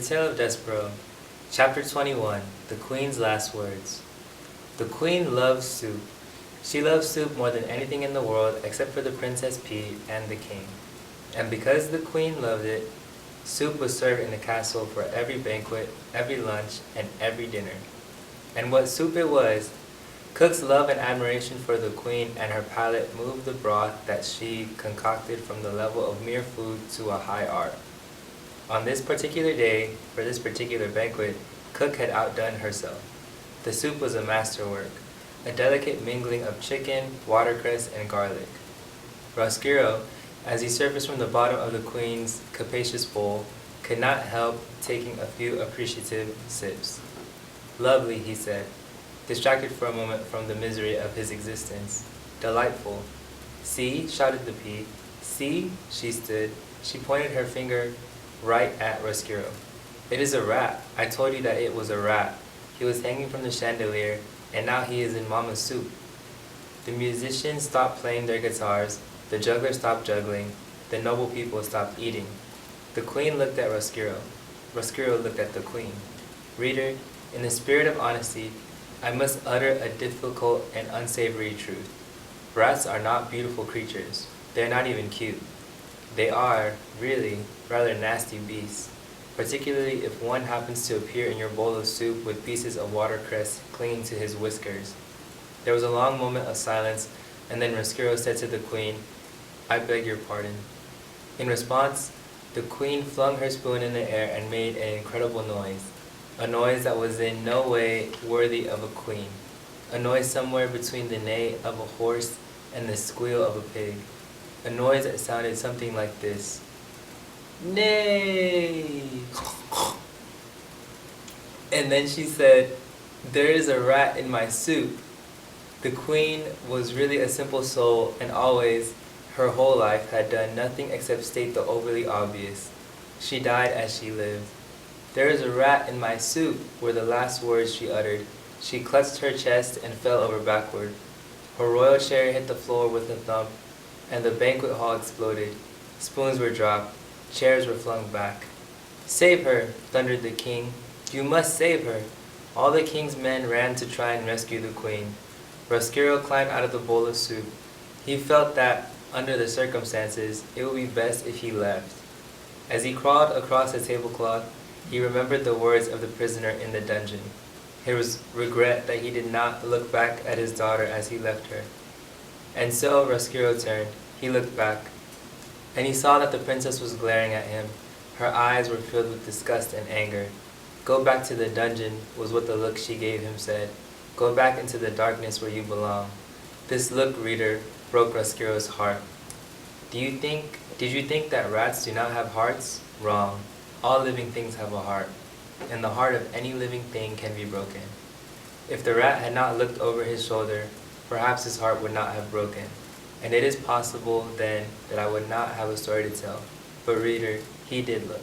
Tale of Despereaux, Chapter 21, The Queen's Last Words. The Queen loves soup. She loves soup more than anything in the world except for the Princess Pea and the King. And because the Queen loved it, soup was served in the castle for every banquet, every lunch, and every dinner. And what soup it was! Cook's love and admiration for the Queen and her palate moved the broth that she concocted from the level of mere food to a high art. On this particular day, for this particular banquet, Cook had outdone herself. The soup was a masterwork, a delicate mingling of chicken, watercress, and garlic. Roscuro, as he surfaced from the bottom of the Queen's capacious bowl, could not help taking a few appreciative sips. "Lovely," he said, distracted for a moment from the misery of his existence. "Delightful." "See," shouted the Pea. "See," she stood. She pointed her finger right at Roscuro. "It is a rat. I told you that it was a rat. He was hanging from the chandelier, and now he is in Mama's soup." The musicians stopped playing their guitars, the jugglers stopped juggling, the noble people stopped eating. The Queen looked at Roscuro. Roscuro looked at the Queen. Reader, in the spirit of honesty, I must utter a difficult and unsavory truth. Rats are not beautiful creatures. They are not even cute. They are, really, rather nasty beasts, particularly if one happens to appear in your bowl of soup with pieces of watercress clinging to his whiskers. There was a long moment of silence, and then Roscuro said to the Queen, "I beg your pardon." In response, the Queen flung her spoon in the air and made an incredible noise, a noise that was in no way worthy of a queen, a noise somewhere between the neigh of a horse and the squeal of a pig, a noise that sounded something like this: "Nay!" And then she said, "There is a rat in my soup." The Queen was really a simple soul, and always, her whole life, had done nothing except state the overly obvious. She died as she lived. "There is a rat in my soup," were the last words she uttered. She clutched her chest and fell over backward. Her royal chair hit the floor with a thump, and the banquet hall exploded. Spoons were dropped. Chairs were flung back. "Save her!" thundered the King. "You must save her!" All the King's men ran to try and rescue the Queen. Roscuro climbed out of the bowl of soup. He felt that, under the circumstances, it would be best if he left. As he crawled across the tablecloth, he remembered the words of the prisoner in the dungeon. His regret that he did not look back at his daughter as he left her. And so Roscuro turned. He looked back, and he saw that the princess was glaring at him. Her eyes were filled with disgust and anger. "Go back to the dungeon," was what the look she gave him said. "Go back into the darkness where you belong." This look, reader, broke Roscuro's heart. Did you think that rats do not have hearts? Wrong. All living things have a heart, and the heart of any living thing can be broken. If the rat had not looked over his shoulder, perhaps his heart would not have broken, and it is possible then that I would not have a story to tell. But reader, he did look.